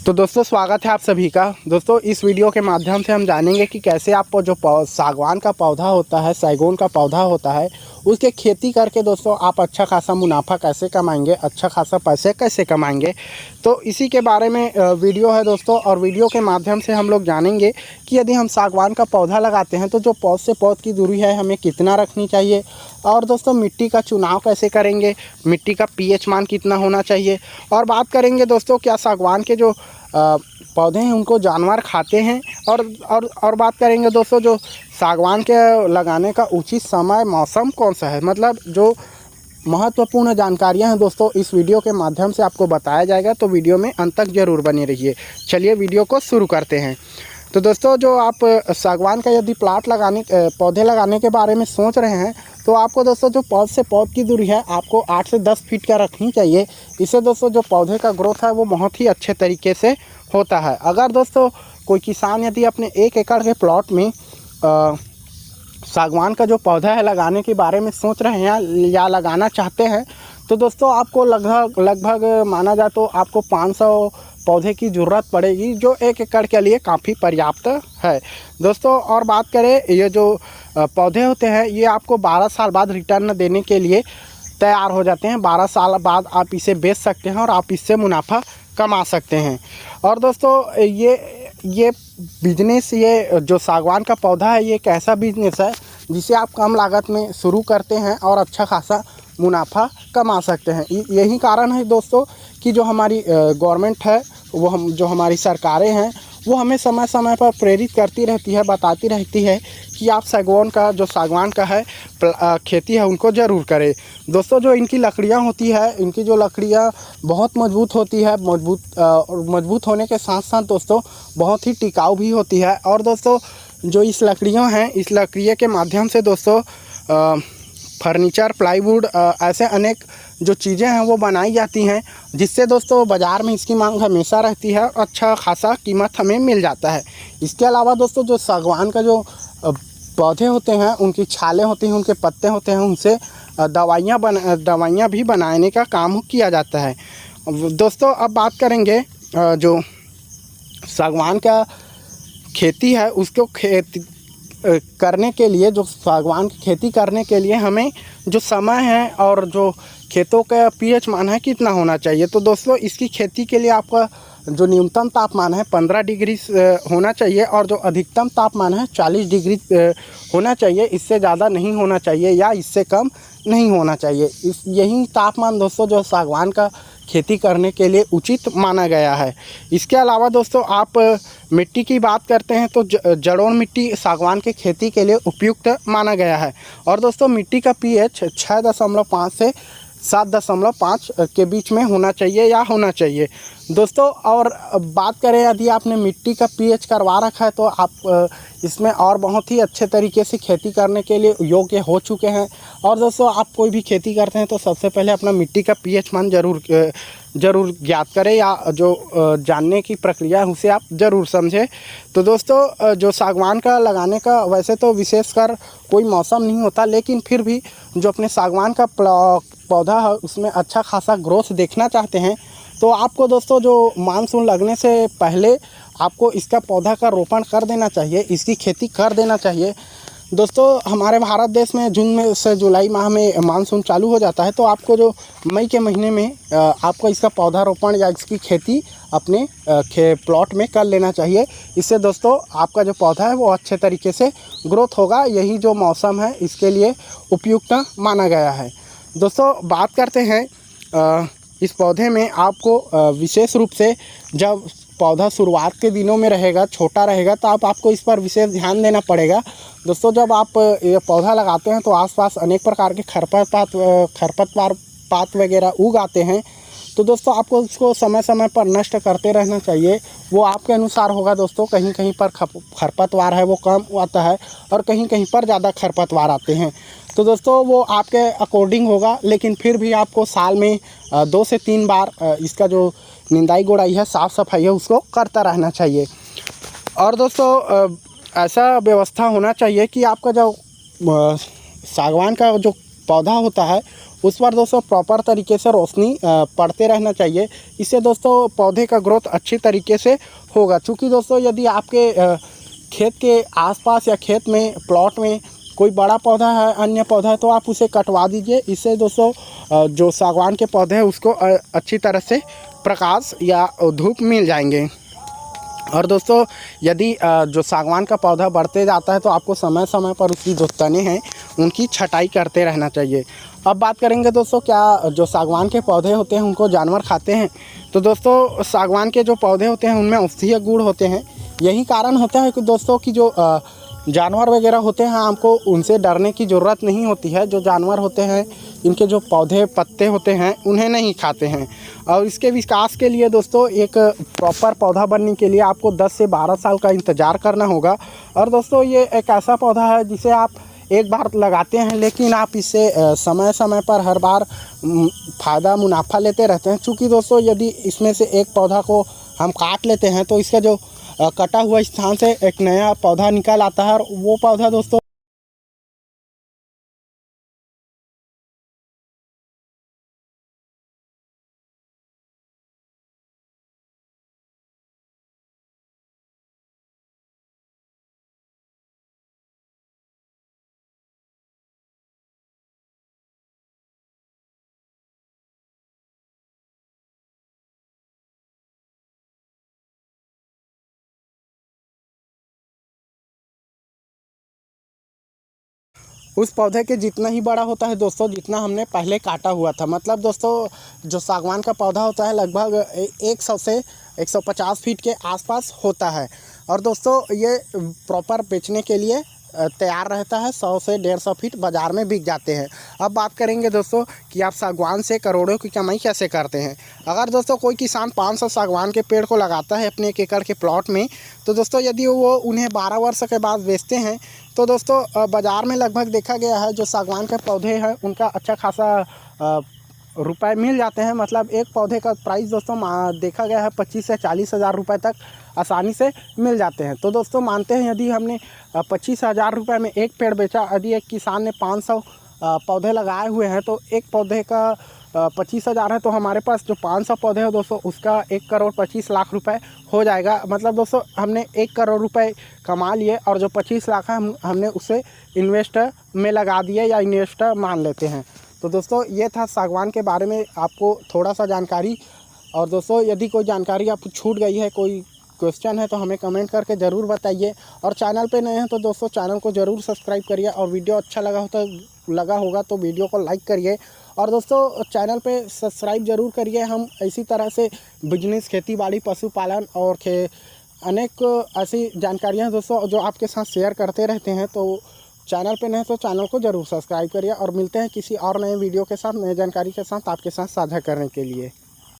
तो दोस्तों स्वागत है आप सभी का। दोस्तों इस वीडियो के माध्यम से हम जानेंगे कि कैसे आप जो सागवान का पौधा होता है, सैगोन का पौधा होता है, उसके खेती करके दोस्तों आप अच्छा खासा मुनाफा कैसे कमाएंगे, अच्छा खासा पैसे कैसे कमाएंगे। तो इसी के बारे में वीडियो है दोस्तों। और वीडियो के माध्यम से हम लोग जानेंगे कि यदि हम सागवान का पौधा लगाते हैं तो जो पौध से पौध की दूरी है हमें कितना रखनी चाहिए, और दोस्तों मिट्टी का चुनाव कैसे करेंगे, मिट्टी का पीएच मान कितना होना चाहिए। और बात करेंगे दोस्तों क्या सागवान के जो पौधे हैं उनको जानवर खाते हैं, और बात करेंगे दोस्तों जो सागवान के लगाने का उचित समय मौसम कौन सा है। मतलब जो महत्वपूर्ण जानकारियां हैं दोस्तों इस वीडियो के माध्यम से आपको बताया जाएगा, तो वीडियो में अंत तक जरूर बने रहिए। चलिए वीडियो को शुरू करते हैं। तो दोस्तों जो आप सागवान का यदि पौधे लगाने के बारे में सोच रहे हैं तो आपको दोस्तों जो पौध से पौध की दूरी है आपको 8 से 10 फीट का रखनी चाहिए। इससे दोस्तों जो पौधे का ग्रोथ है वो बहुत ही अच्छे तरीके से होता है। अगर दोस्तों कोई किसान यदि अपने 1 एकड़ के प्लॉट में सागवान का जो पौधा है लगाने के बारे में सोच रहे हैं या लगाना चाहते हैं तो दोस्तों आपको लगभग माना जाए तो आपको 500 पौधे की ज़रूरत पड़ेगी, जो 1 एकड़ के लिए काफ़ी पर्याप्त है दोस्तों। और बात करें ये जो पौधे होते हैं ये आपको 12 साल बाद रिटर्न देने के लिए तैयार हो जाते हैं। 12 साल बाद आप इसे बेच सकते हैं और आप इससे मुनाफा कमा सकते हैं। और दोस्तों ये बिजनेस, ये जो सागवान का पौधा है ये एक ऐसा बिजनेस है जिसे आप कम लागत में शुरू करते हैं और अच्छा खासा मुनाफा कमा सकते हैं। यही कारण है दोस्तों कि जो हमारी गवर्नमेंट है वो जो हमारी सरकारें हैं वो हमें समय समय पर प्रेरित करती रहती है, बताती रहती है कि आप सागवान का है खेती है उनको ज़रूर करें। दोस्तों जो इनकी लकड़ियाँ होती है, इनकी जो लकड़ियाँ बहुत मजबूत होती है, मजबूत होने के साथ साथ दोस्तों बहुत ही टिकाऊ भी होती है। और दोस्तों जो इस लकड़ियाँ हैं, इस लकड़ियों के माध्यम से दोस्तों फर्नीचर, प्लाईवुड, ऐसे अनेक जो चीज़ें हैं वो बनाई जाती हैं, जिससे दोस्तों बाज़ार में इसकी मांग हमेशा रहती है और अच्छा खासा कीमत हमें मिल जाता है। इसके अलावा दोस्तों जो सागवान का जो पौधे होते हैं, उनकी छालें होती हैं, उनके पत्ते होते हैं, उनसे दवाइयाँ भी बनाने का काम किया जाता है दोस्तों। अब बात करेंगे जो सागवान का खेती है उसको करने के लिए, जो सागवान की खेती करने के लिए हमें जो समय है और जो खेतों का पीएच मान है कितना होना चाहिए। तो दोस्तों इसकी खेती के लिए आपका जो न्यूनतम तापमान है 15 डिग्री होना चाहिए और जो अधिकतम तापमान है 40 डिग्री होना चाहिए। इससे ज़्यादा नहीं होना चाहिए या इससे कम नहीं होना चाहिए। यही तापमान दोस्तों जो सागवान का खेती करने के लिए उचित माना गया है। इसके अलावा दोस्तों आप मिट्टी की बात करते हैं तो जड़ोड़ मिट्टी सागवान के खेती के लिए उपयुक्त माना गया है। और दोस्तों मिट्टी का पीएच 6.5 से 7.5 के बीच में होना चाहिए दोस्तों। और बात करें यदि आपने मिट्टी का पीएच करवा रखा है तो आप इसमें और बहुत ही अच्छे तरीके से खेती करने के लिए योग्य हो चुके हैं। और दोस्तों आप कोई भी खेती करते हैं तो सबसे पहले अपना मिट्टी का पीएच मान ज़रूर ज्ञात करें, या जो जानने की प्रक्रिया है उसे आप ज़रूर समझें। तो दोस्तों जो सागवान का लगाने का वैसे तो विशेषकर कोई मौसम नहीं होता, लेकिन फिर भी जो अपने सागवान का पौधा है उसमें अच्छा खासा ग्रोथ देखना चाहते हैं तो आपको दोस्तों जो मानसून लगने से पहले आपको इसका पौधा का रोपण कर देना चाहिए, इसकी खेती कर देना चाहिए दोस्तों। हमारे भारत देश में जून में से जुलाई माह में मानसून चालू हो जाता है, तो आपको जो मई के महीने में आपको इसका पौधा रोपण या इसकी खेती अपने प्लॉट में कर लेना चाहिए। इससे दोस्तों आपका जो पौधा है वो अच्छे तरीके से ग्रोथ होगा। यही जो मौसम है इसके लिए उपयुक्त माना गया है दोस्तों। बात करते हैं इस पौधे में आपको विशेष रूप से जब पौधा शुरुआत के दिनों में रहेगा, छोटा रहेगा, तो आपको इस पर विशेष ध्यान देना पड़ेगा दोस्तों। जब आप ये पौधा लगाते हैं तो आसपास अनेक प्रकार के खरपतवार पात वगैरह उग आते हैं, तो दोस्तों आपको उसको समय समय पर नष्ट करते रहना चाहिए। वो आपके अनुसार होगा दोस्तों, कहीं कहीं पर खरपतवार है वो कम आता है और कहीं कहीं पर ज़्यादा खरपतवार आते हैं, तो दोस्तों वो आपके अकॉर्डिंग होगा। लेकिन फिर भी आपको साल में 2 से 3 बार इसका जो निंदाई गोड़ाई है, साफ़ सफाई है, उसको करता रहना चाहिए। और दोस्तों ऐसा व्यवस्था होना चाहिए कि आपका जो सागवान का जो पौधा होता है उस पर दोस्तों प्रॉपर तरीके से रोशनी पड़ते रहना चाहिए। इससे दोस्तों पौधे का ग्रोथ अच्छी तरीके से होगा। क्योंकि दोस्तों यदि आपके खेत के आसपास या खेत में प्लॉट में कोई बड़ा पौधा है, अन्य पौधा है, तो आप उसे कटवा दीजिए। इससे दोस्तों जो सागवान के पौधे हैं उसको अच्छी तरह से प्रकाश या धूप मिल जाएंगे। और दोस्तों यदि जो सागवान का पौधा बढ़ते जाता है तो आपको समय समय पर उसकी जो तने हैं उनकी छटाई करते रहना चाहिए। अब बात करेंगे दोस्तों, क्या जो सागवान के पौधे होते हैं उनको जानवर खाते हैं? तो दोस्तों सागवान के जो पौधे होते हैं उनमें औषधीय गुण होते हैं। यही कारण होता है कि दोस्तों कि जो जानवर वगैरह होते हैं हमको उनसे डरने की ज़रूरत नहीं होती है। जो जानवर होते हैं इनके जो पौधे पत्ते होते हैं उन्हें नहीं खाते हैं। और इसके विकास के लिए दोस्तों एक प्रॉपर पौधा बनने के लिए आपको 10 से 12 साल का इंतज़ार करना होगा। और दोस्तों ये एक ऐसा पौधा है जिसे आप एक बार लगाते हैं, लेकिन आप इससे समय समय पर हर बार फ़ायदा मुनाफा लेते रहते हैं। चूँकि दोस्तों यदि इसमें से एक पौधा को हम काट लेते हैं तो इसका जो कटा हुआ स्थान से एक नया पौधा निकल आता है, और वो पौधा दोस्तों उस पौधे के जितना ही बड़ा होता है दोस्तों जितना हमने पहले काटा हुआ था। मतलब दोस्तों जो सागवान का पौधा होता है लगभग 100 से 150 फीट के आसपास होता है। और दोस्तों ये प्रॉपर बेचने के लिए तैयार रहता है। 100 से 150 फीट बाज़ार में बिक जाते हैं। अब बात करेंगे दोस्तों कि आप सागवान से करोड़ों की कमाई कैसे करते हैं। अगर दोस्तों कोई किसान 500 सागवान के पेड़ को लगाता है अपने 1 एकड़ के प्लॉट में, तो दोस्तों यदि वो उन्हें 12 वर्ष के बाद बेचते हैं तो दोस्तों बाज़ार में लगभग देखा गया है जो सागवान के पौधे हैं उनका अच्छा खासा रुपए मिल जाते हैं। मतलब एक पौधे का प्राइस दोस्तों देखा गया है 25 से 40 हज़ार रुपये तक आसानी से मिल जाते हैं। तो दोस्तों मानते हैं यदि हमने 25 हज़ार रुपये में एक पेड़ बेचा, यदि एक किसान ने 500 पौधे लगाए हुए हैं तो एक पौधे का 25 हज़ार है, तो हमारे पास जो 500 पौधे हैं दोस्तों उसका 1 करोड़ 25 लाख रुपए हो जाएगा। मतलब दोस्तों हमने 1 करोड़ रुपए कमा लिए और जो 25 लाख है हमने उसे इन्वेस्टर में लगा दिए या इन्वेस्टर मान लेते हैं। तो दोस्तों ये था सागवान के बारे में आपको थोड़ा सा जानकारी। और दोस्तों यदि कोई जानकारी आपको छूट गई है, कोई क्वेश्चन है, तो हमें कमेंट करके ज़रूर बताइए। और चैनल पे नए हैं तो दोस्तों चैनल को ज़रूर सब्सक्राइब करिए, और वीडियो अच्छा लगा होगा तो वीडियो को लाइक करिए। और दोस्तों चैनल पे सब्सक्राइब ज़रूर करिए। हम इसी तरह से बिजनेस, खेती बाड़ी, पशुपालन और अनेक ऐसी जानकारियाँ दोस्तों जो आपके साथ शेयर करते रहते हैं। तो चैनल पे नए तो चैनल को ज़रूर सब्सक्राइब करिए, और मिलते हैं किसी और नए वीडियो के साथ, नए जानकारी के साथ आपके साथ साझा करने के लिए।